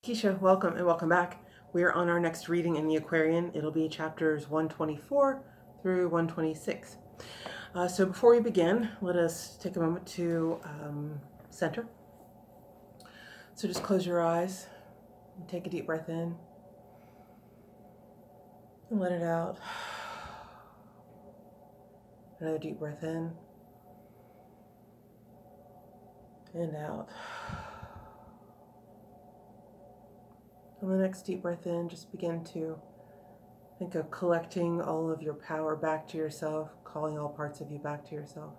Kesha, welcome and welcome back. We are on our next reading in the Aquarian. It'll be chapters 124 through 126. So before we begin, let us take a moment to center. So just close your eyes and take a deep breath in and let it out. Another deep breath in and out. On the next deep breath in, just begin to think of collecting all of your power back to yourself, calling all parts of you back to yourself.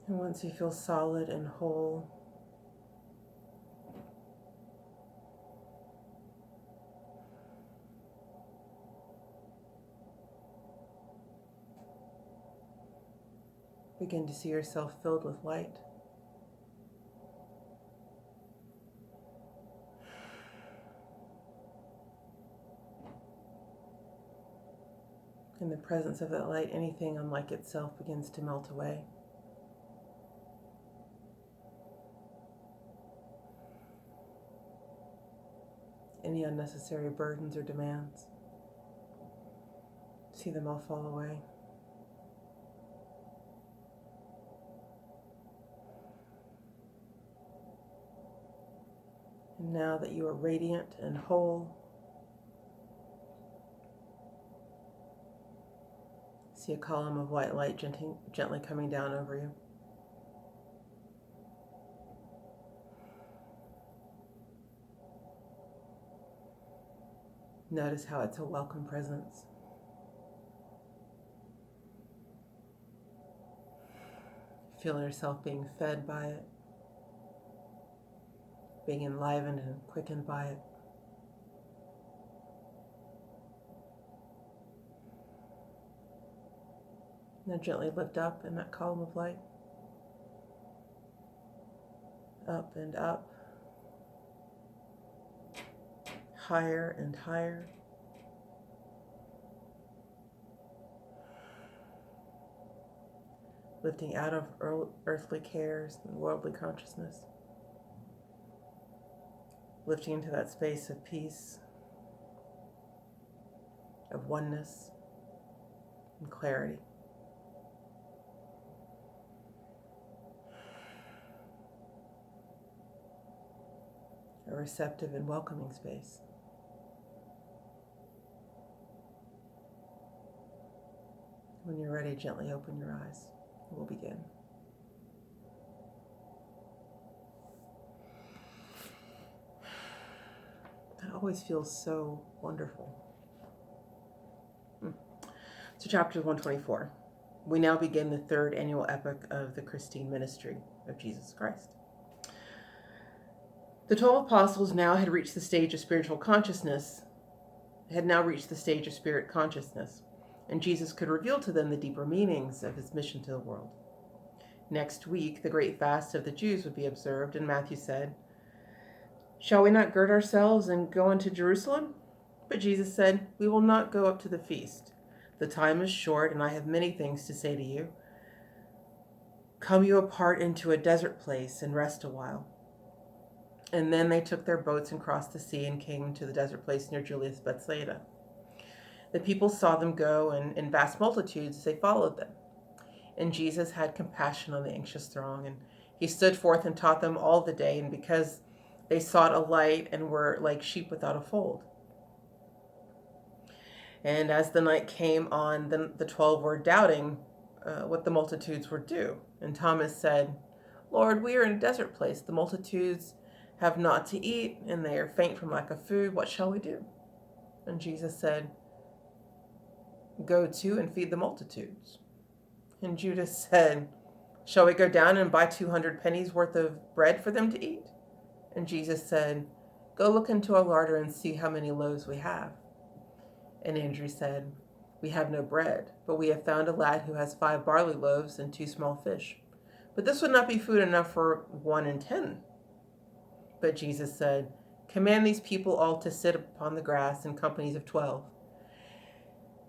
And once you feel solid and whole, begin to see yourself filled with light. In the presence of that light, anything unlike itself begins to melt away. Any unnecessary burdens or demands, see them all fall away. And now that you are radiant and whole, see a column of white light gently coming down over you. Notice how it's a welcome presence. Feel yourself being fed by it, being enlivened and quickened by it. Now gently lift up in that column of light. Up and up. Higher and higher. Lifting out of earthly cares and worldly consciousness. Lifting into that space of peace, of oneness, and clarity. A receptive and welcoming space. When you're ready, gently open your eyes. We'll begin. That always feels so wonderful. So chapter 124. We now begin the third annual epoch of the Christine ministry of Jesus Christ. The 12 apostles now had reached the stage of spiritual consciousness, spirit consciousness, and Jesus could reveal to them the deeper meanings of his mission to the world. Next week, the great fast of the Jews would be observed, and Matthew said, "Shall we not gird ourselves and go into Jerusalem?" But Jesus said, "We will not go up to the feast. The time is short, and I have many things to say to you. Come you apart into a desert place and rest a while." And then they took their boats and crossed the sea and came to the desert place near Julias Bethsaida. The people saw them go, and in vast multitudes as they followed them. And Jesus had compassion on the anxious throng, and he stood forth and taught them all the day, and because they sought a light and were like sheep without a fold. And as the night came on, the 12 were doubting what the multitudes would do. And Thomas said, "Lord, we are in a desert place. The multitudes have naught to eat, and they are faint from lack of food. What shall we do?" And Jesus said, "Go to and feed the multitudes." And Judas said, "Shall we go down and buy 200 pennies worth of bread for them to eat?" And Jesus said, "Go look into our larder and see how many loaves we have." And Andrew said, "We have no bread, but we have found a lad who has 5 barley loaves and 2 small fish. But this would not be food enough for 1 and 10." But Jesus said, "Command these people all to sit upon the grass in companies of 12."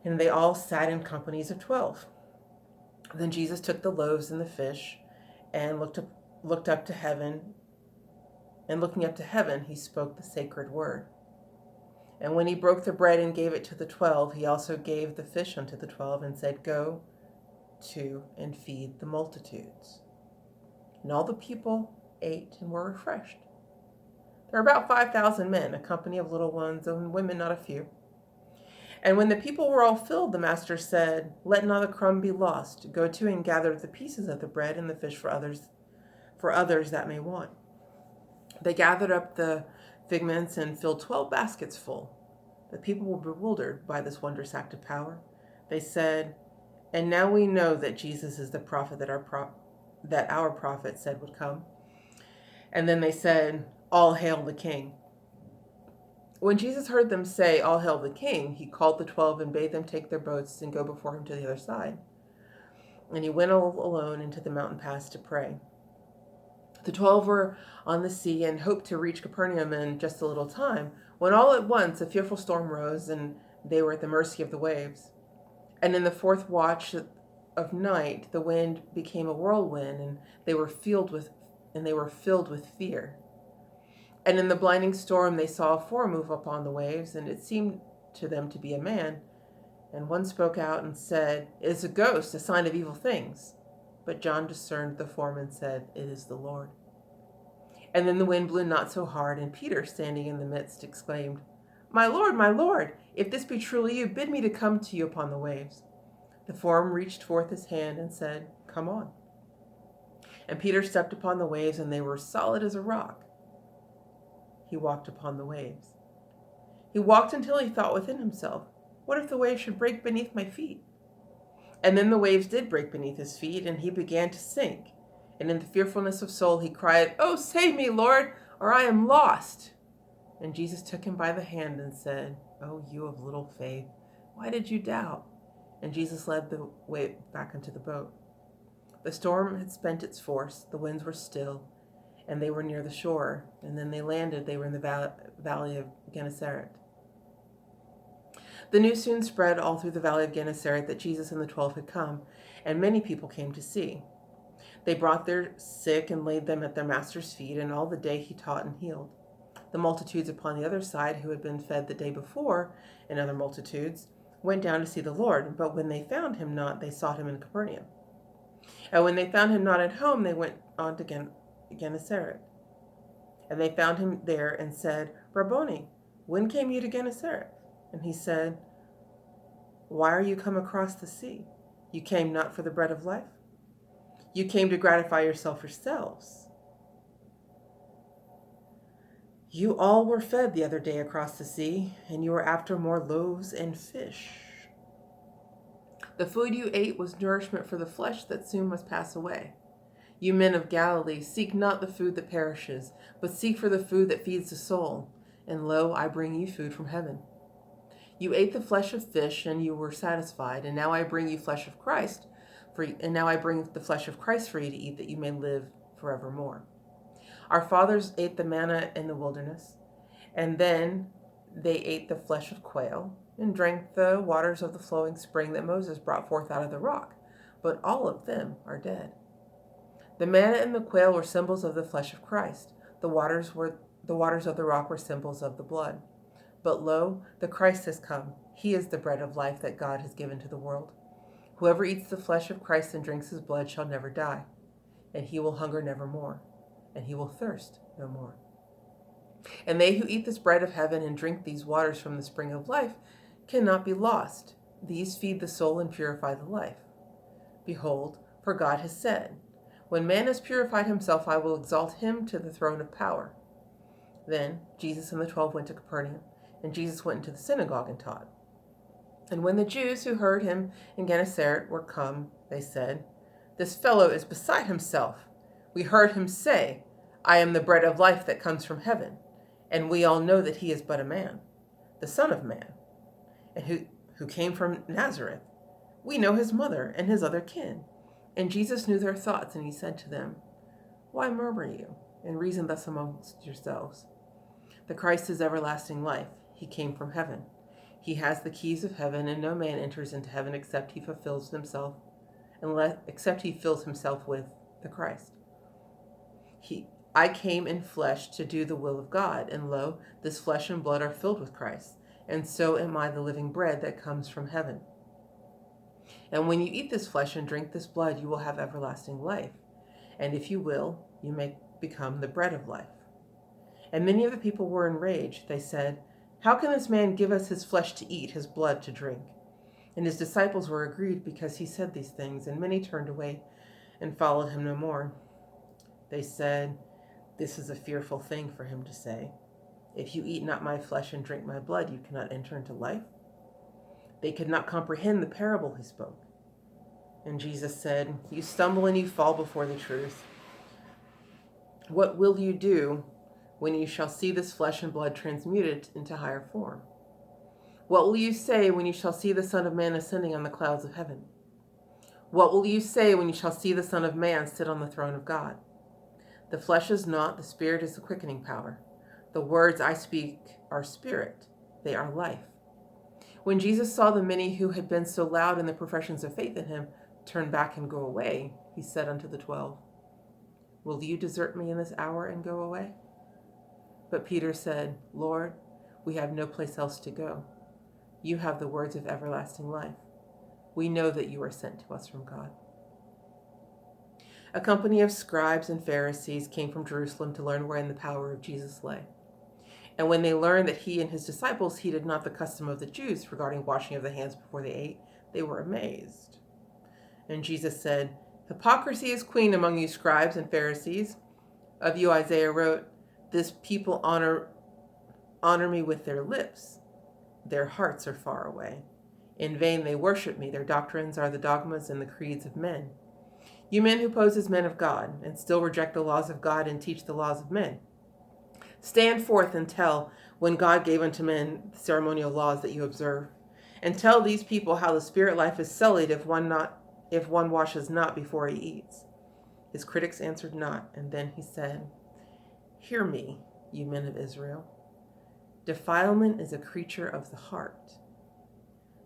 And they all sat in companies of 12. Then Jesus took the loaves and the fish and looked up to heaven. And looking up to heaven, he spoke the sacred word. And when he broke the bread and gave it to the 12, he also gave the fish unto the 12 and said, "Go to and feed the multitudes." And all the people ate and were refreshed. There were about 5,000 men, a company of little ones and women not a few. And when the people were all filled, the master said, "Let not a crumb be lost. Go to and gather the pieces of the bread and the fish for others that may want." They gathered up the figments and filled 12 baskets full. The people were bewildered by this wondrous act of power. They said, "And now we know that Jesus is the prophet that our prophet said would come." And then they said, "All hail the King." When Jesus heard them say, "All hail the King," he called the 12 and bade them take their boats and go before him to the other side. And he went alone into the mountain pass to pray. The 12 were on the sea and hoped to reach Capernaum in just a little time, when all at once a fearful storm rose, and they were at the mercy of the waves. And in the fourth watch of night, the wind became a whirlwind, and they were filled with fear. And in the blinding storm, they saw a form move upon the waves, and it seemed to them to be a man. And one spoke out and said, "It is a ghost, a sign of evil things." But John discerned the form and said, "It is the Lord." And then the wind blew not so hard, and Peter, standing in the midst, exclaimed, my Lord, if this be truly you, bid me to come to you upon the waves." The form reached forth his hand and said, "Come on." And Peter stepped upon the waves, and they were solid as a rock. He walked upon the waves. He walked until he thought within himself, "What if the waves should break beneath my feet?" And then the waves did break beneath his feet, and he began to sink. And in the fearfulness of soul he cried, "Oh, save me, Lord, or I am lost." And Jesus took him by the hand and said, "Oh, you of little faith, why did you doubt?" And Jesus led the way back into the boat. The storm had spent its force, the winds were still, and they were near the shore. And then they landed. They were in the valley of Gennesaret. The news soon spread all through the valley of Gennesaret that Jesus and the 12 had come, and many people came to see. They brought their sick and laid them at their master's feet, and all the day he taught and healed. The multitudes upon the other side, who had been fed the day before, and other multitudes, went down to see the Lord. But when they found him not, they sought him in Capernaum. And when they found him not at home, they went on to Gennesaret. And they found him there and said, "Rabboni, when came you to Gennesaret?" And he said, "Why are you come across the sea? You came not for the bread of life? You came to gratify yourselves. You all were fed the other day across the sea, and you were after more loaves and fish. The food you ate was nourishment for the flesh that soon must pass away. You men of Galilee, seek not the food that perishes, but seek for the food that feeds the soul. And lo, I bring you food from heaven. You ate the flesh of fish, and you were satisfied, and now I bring you flesh of Christ, and now I bring the flesh of Christ for you to eat, that you may live forevermore. Our fathers ate the manna in the wilderness, and then they ate the flesh of quail, and drank the waters of the flowing spring that Moses brought forth out of the rock, but all of them are dead. The manna and the quail were symbols of the flesh of Christ. The waters of the rock were symbols of the blood. But lo, the Christ has come. He is the bread of life that God has given to the world. Whoever eats the flesh of Christ and drinks his blood shall never die, and he will hunger nevermore, and he will thirst no more. And they who eat this bread of heaven and drink these waters from the spring of life cannot be lost. These feed the soul and purify the life. Behold, for God has said, when man has purified himself, I will exalt him to the throne of power. Then Jesus and the 12 went to Capernaum, and Jesus went into the synagogue and taught. And when the Jews who heard him in Gennesaret were come, they said, "This fellow is beside himself. We heard him say, I am the bread of life that comes from heaven. And we all know that he is but a man, the Son of Man, and who came from Nazareth. We know his mother and his other kin." And Jesus knew their thoughts, and he said to them, "Why murmur you? and reason thus amongst yourselves. The Christ is everlasting life. He came from heaven. He has the keys of heaven, and no man enters into heaven except he fills himself with the Christ. I came in flesh to do the will of God, and lo, this flesh and blood are filled with Christ, and so am I the living bread that comes from heaven. And when you eat this flesh and drink this blood, you will have everlasting life. And if you will, you may become the bread of life. And many of the people were enraged. They said, "How can this man give us his flesh to eat, his blood to drink?" And his disciples were aggrieved because he said these things, and many turned away and followed him no more. They said, "This is a fearful thing for him to say. If you eat not my flesh and drink my blood, you cannot enter into life." They could not comprehend the parable he spoke. And Jesus said, "You stumble and you fall before the truth. What will you do when you shall see this flesh and blood transmuted into higher form? What will you say when you shall see the Son of Man ascending on the clouds of heaven? What will you say when you shall see the Son of Man sit on the throne of God? The flesh is not, the Spirit is the quickening power. The words I speak are spirit, they are life." When Jesus saw the many who had been so loud in the professions of faith in him turn back and go away, he said unto the 12, "Will you desert me in this hour and go away?" But Peter said, "Lord, we have no place else to go. You have the words of everlasting life. We know that you are sent to us from God." A company of scribes and Pharisees came from Jerusalem to learn wherein the power of Jesus lay. And when they learned that he and his disciples heeded not the custom of the Jews regarding washing of the hands before they ate, they were amazed. And Jesus said, "Hypocrisy is queen among you scribes and Pharisees. Of you Isaiah wrote, 'This people honor me with their lips. Their hearts are far away. In vain they worship me. Their doctrines are the dogmas and the creeds of men.' You men who pose as men of God and still reject the laws of God and teach the laws of men. Stand forth and tell when God gave unto men the ceremonial laws that you observe. And tell these people how the spirit life is sullied if one washes not before he eats." His critics answered not, and then he said, "Hear me, you men of Israel. Defilement is a creature of the heart.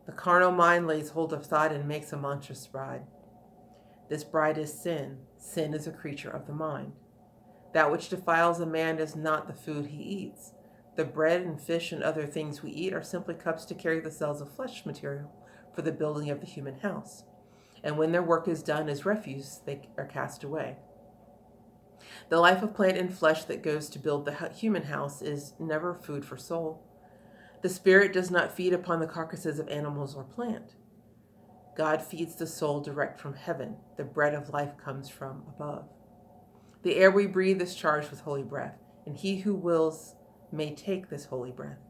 The carnal mind lays hold of thought and makes a monstrous bride. This bride is sin. Sin is a creature of the mind. That which defiles a man is not the food he eats. The bread and fish and other things we eat are simply cups to carry the cells of flesh material for the building of the human house. And when their work is done as refuse, they are cast away. The life of plant and flesh that goes to build the human house is never food for soul. The spirit does not feed upon the carcasses of animals or plant. God feeds the soul direct from heaven. The bread of life comes from above. The air we breathe is charged with holy breath, and he who wills may take this holy breath.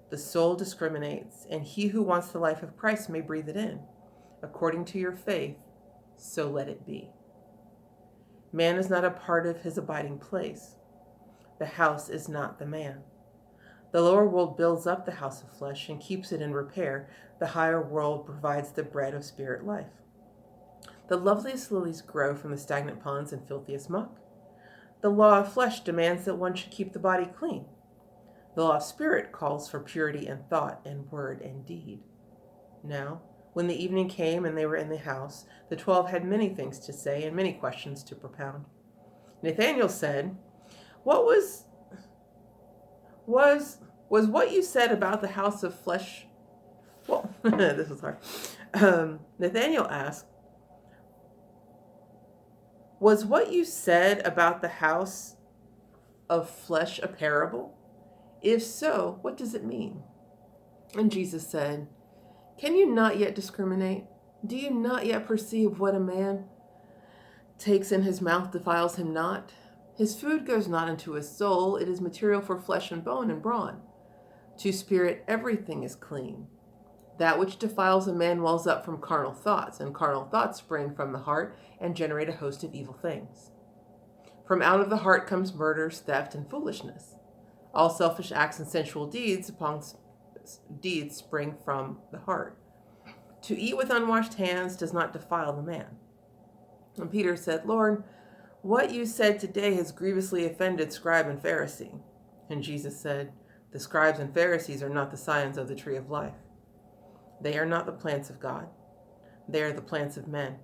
The soul discriminates, and he who wants the life of Christ may breathe it in. According to your faith, so let it be. Man is not a part of his abiding place. The house is not the man. The lower world builds up the house of flesh and keeps it in repair. The higher world provides the bread of spirit life. The loveliest lilies grow from the stagnant ponds and filthiest muck. The law of flesh demands that one should keep the body clean. The law of spirit calls for purity in thought and word and deed. Now, when the evening came and they were in the house, the 12 had many things to say and many questions to propound. Nathanael said, "What was what you said about the house of flesh?" Well, this was hard. Nathanael asked, "Was what you said about the house of flesh a parable? If so, what does it mean?" And Jesus said, "Can you not yet discriminate? Do you not yet perceive what a man takes in his mouth defiles him not? His food goes not into his soul. It is material for flesh and bone and brawn. To spirit, everything is clean. That which defiles a man wells up from carnal thoughts, and carnal thoughts spring from the heart and generate a host of evil things. From out of the heart comes murders, theft, and foolishness. All selfish acts and sensual deeds spring from the heart. To eat with unwashed hands does not defile the man." And Peter said, "Lord, "What you said today has grievously offended scribe and Pharisee." And Jesus said, "The scribes and Pharisees are not the scions of the tree of life. They are not the plants of God. They are the plants of men,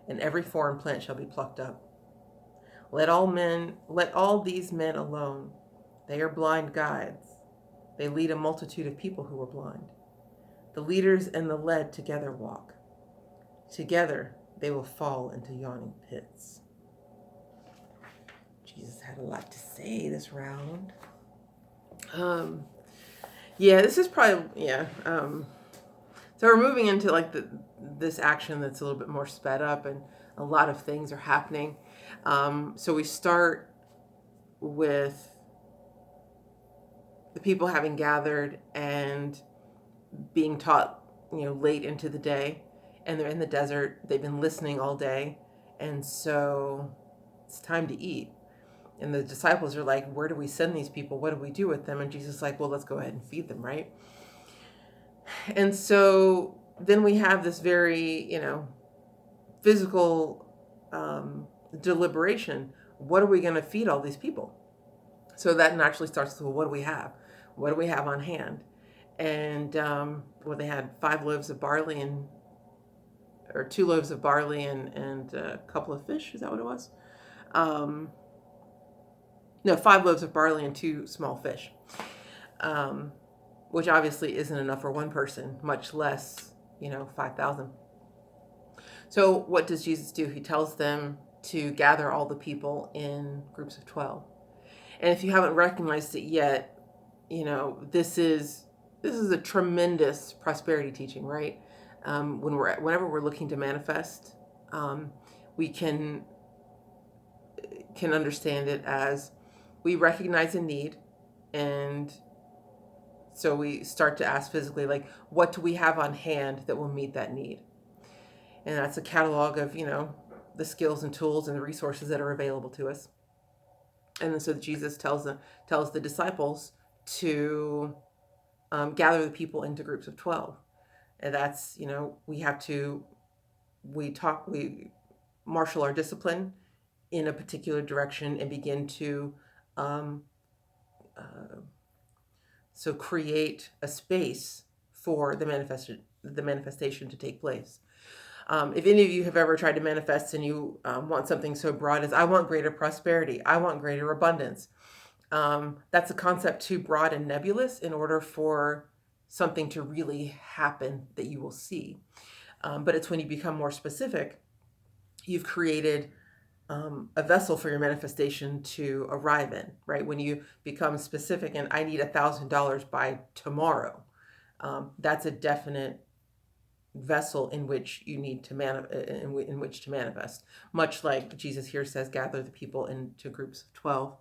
and every foreign plant shall be plucked up. Let all these men alone. They are blind guides. They lead a multitude of people who are blind. The leaders and the led together walk. Together they will fall into yawning pits." Jesus had a lot to say this round. This is probably, so we're moving into like this action that's a little bit more sped up, and a lot of things are happening. So we start with the people having gathered and being taught, late into the day, and they're in the desert. They've been listening all day, and so it's time to eat. And the disciples are like, "Where do we send these people? What do we do with them?" And Jesus is like, "Well, let's go ahead and feed them," right? And so then we have this very, physical deliberation. What are we going to feed all these people? So that naturally starts with, well, what do we have? What do we have on hand? And they had 2 loaves of barley and a couple of fish. Is that what it was? No, 5 loaves of barley and 2 small fish, which obviously isn't enough for one person, much less, 5,000. So what does Jesus do? He tells them to gather all the people in groups of 12. And if you haven't recognized it yet, this is a tremendous prosperity teaching, right? Whenever we're looking to manifest, we can understand it as we recognize a need, and so we start to ask physically, like, what do we have on hand that will meet that need? And that's a catalog of, the skills and tools and the resources that are available to us. And then so Jesus tells the disciples to gather the people into groups of 12. And that's, we marshal our discipline in a particular direction and begin to so create a space for the manifestation to take place. If any of you have ever tried to manifest and you want something so broad as, I want greater prosperity, I want greater abundance, that's a concept too broad and nebulous in order for something to really happen that you will see. But it's when you become more specific, you've created a vessel for your manifestation to arrive in, right? When you become specific and I need $1,000 by tomorrow, that's a definite vessel in which you need to in which to manifest. Much like Jesus here says, gather the people into groups of 12.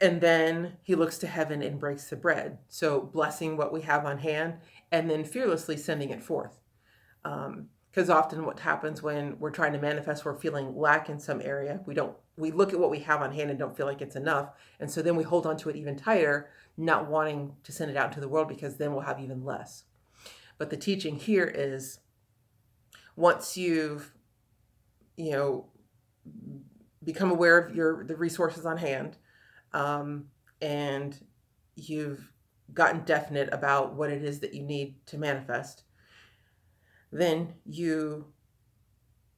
And then he looks to heaven and breaks the bread. So blessing what we have on hand and then fearlessly sending it forth. Because often what happens when we're trying to manifest, we're feeling lack in some area. We look at what we have on hand and don't feel like it's enough. And so then we hold on to it even tighter, not wanting to send it out into the world because then we'll have even less. But the teaching here is once you've, become aware of the resources on hand, and you've gotten definite about what it is that you need to manifest, then you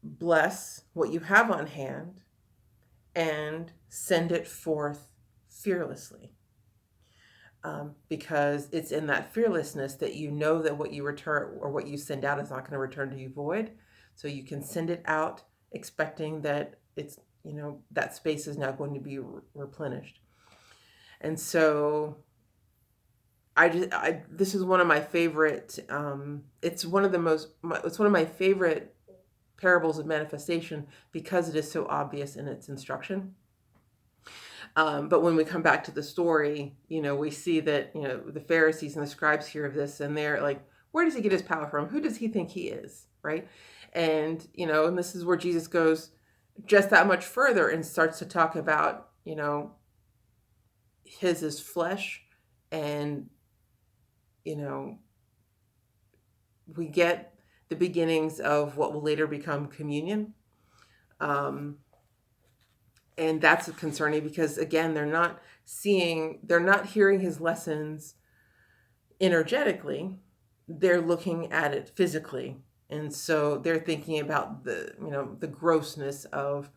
bless what you have on hand and send it forth fearlessly. Because it's in that fearlessness that you know that what you return or what you send out is not going to return to you void. So you can send it out expecting that it's, that space is now going to be replenished. And so this is one of my favorite, it's one of my favorite parables of manifestation because it is so obvious in its instruction. But when we come back to the story, we see that, the Pharisees and the scribes hear of this and they're like, where does he get his power from? Who does he think he is? Right. And, and this is where Jesus goes just that much further and starts to talk about, his is flesh. And, we get the beginnings of what will later become communion. And that's concerning because, again, they're not hearing his lessons energetically. They're looking at it physically. And so they're thinking about the grossness of,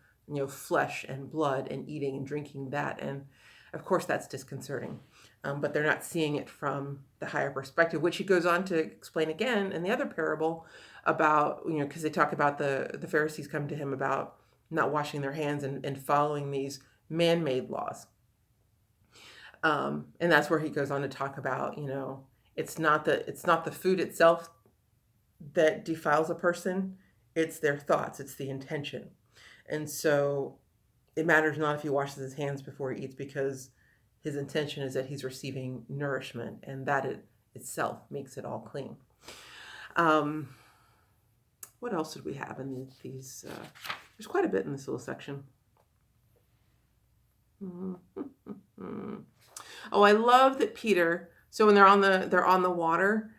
flesh and blood and eating and drinking that. And of course, that's disconcerting. But they're not seeing it from the higher perspective, which he goes on to explain again in the other parable about, because they talk about the Pharisees come to him about not washing their hands and following these man-made laws. And that's where he goes on to talk about, it's not the food itself that defiles a person, it's their thoughts, it's the intention. And so it matters not if he washes his hands before he eats, because his intention is that he's receiving nourishment, and that it itself makes it all clean. What else did we have in these? There's quite a bit in this little section. Oh, I love that Peter. So when they're on the water,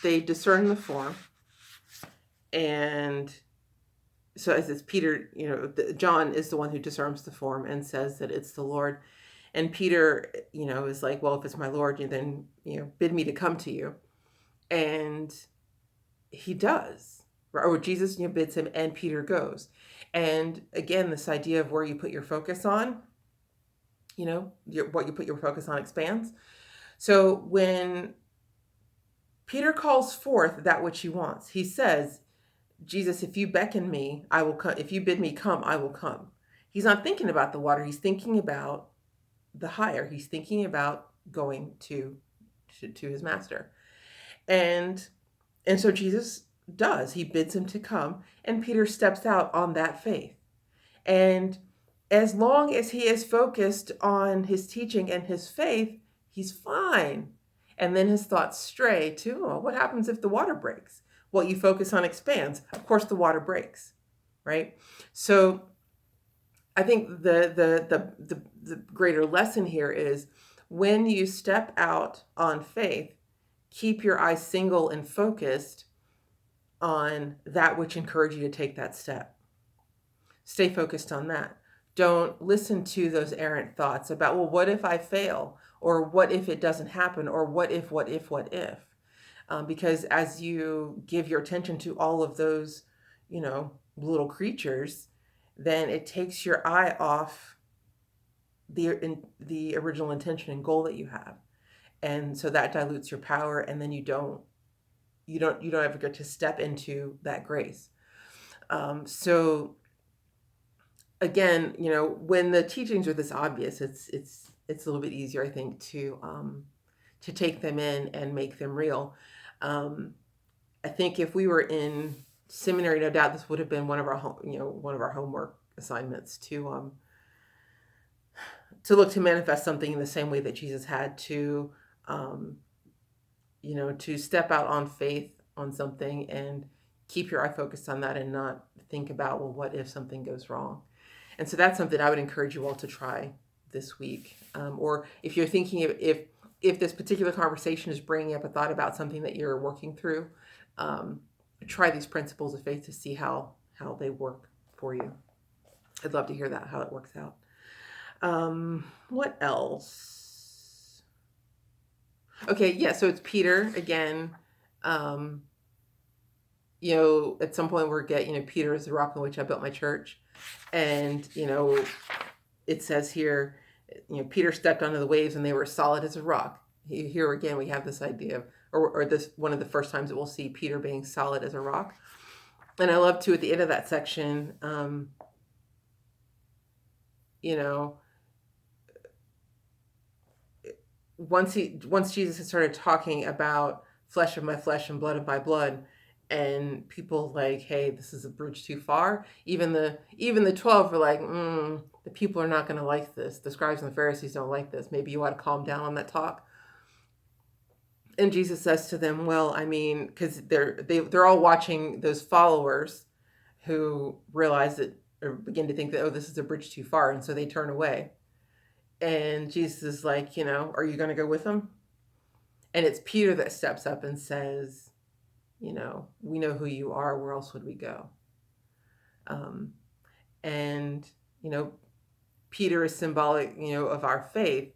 they discern the form, and so as it's Peter, John is the one who discerns the form and says that it's the Lord. And Peter, is like, well, if it's my Lord, then, bid me to come to you. And he does. Or Jesus, bids him, and Peter goes. And again, this idea of where you put your focus on, what you put your focus on expands. So when Peter calls forth that which he wants, he says, Jesus, if you beckon me, I will come. If you bid me come, I will come. He's not thinking about the water. He's thinking about the higher. He's thinking about going to his master. And so Jesus does. He bids him to come, and Peter steps out on that faith. And as long as he is focused on his teaching and his faith, he's fine. And then his thoughts stray to, what happens if the water breaks? What you focus on expands. Of course, the water breaks, right? So I think the greater lesson here is, when you step out on faith, keep your eyes single and focused on that which encourages you to take that step. Stay focused on that. Don't listen to those errant thoughts about, well, what if I fail? Or what if it doesn't happen? Or what if? Because as you give your attention to all of those, little creatures, then it takes your eye off the original intention and goal that you have. And so that dilutes your power, and then you don't ever get to step into that grace. So again, when the teachings are this obvious, it's a little bit easier, I think, to take them in and make them real. I think if we were in seminary, no doubt this would have been one of our homework assignments to look to manifest something in the same way that Jesus had to step out on faith on something and keep your eye focused on that and not think about, well, what if something goes wrong? And so that's something I would encourage you all to try this week. Or if you're thinking if this particular conversation is bringing up a thought about something that you're working through, try these principles of faith to see how they work for you. I'd love to hear that, how it works out. What else? Okay, yeah, so it's Peter again. At some point we're Peter is the rock on which I built my church. And, it says here, Peter stepped onto the waves and they were solid as a rock. Here again, we have this idea of, or this one of the first times that we'll see Peter being solid as a rock. And I love too, at the end of that section, once Jesus had started talking about flesh of my flesh and blood of my blood, and people like, hey, this is a bridge too far. Even the 12 were like, the people are not going to like this. The scribes and the Pharisees don't like this. Maybe you ought to calm down on that talk. And Jesus says to them, well, I mean, because they're all watching those followers who realize that, or begin to think that, oh, this is a bridge too far, and so they turn away. And Jesus is like, are you going to go with them? And it's Peter that steps up and says, we know who you are. Where else would we go? And, Peter is symbolic, of our faith,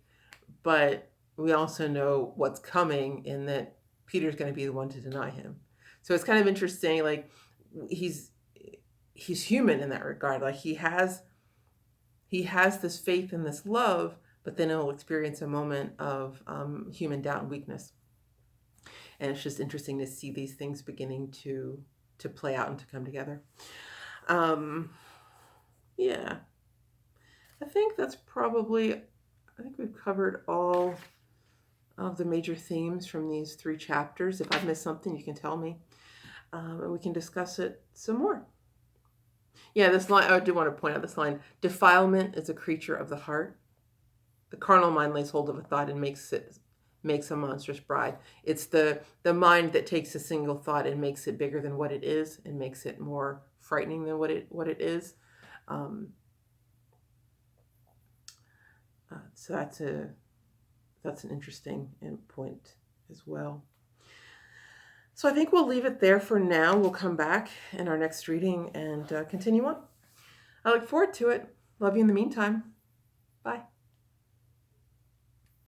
but we also know what's coming in that Peter's going to be the one to deny him. So it's kind of interesting. Like he's human in that regard. Like he has this faith and this love, but then he'll experience a moment of human doubt and weakness. And it's just interesting to see these things beginning to play out and to come together. Yeah, I think we've covered all of the major themes from these 3 chapters. If I've missed something, you can tell me, and we can discuss it some more. Yeah, this line, I do want to point out this line: defilement is a creature of the heart. The carnal mind lays hold of a thought and makes a monstrous bride. It's the mind that takes a single thought and makes it bigger than what it is, and makes it more frightening than what it is. So that's an interesting point as well. So I think we'll leave it there for now. We'll come back in our next reading and continue on. I look forward to it. Love you in the meantime. Bye.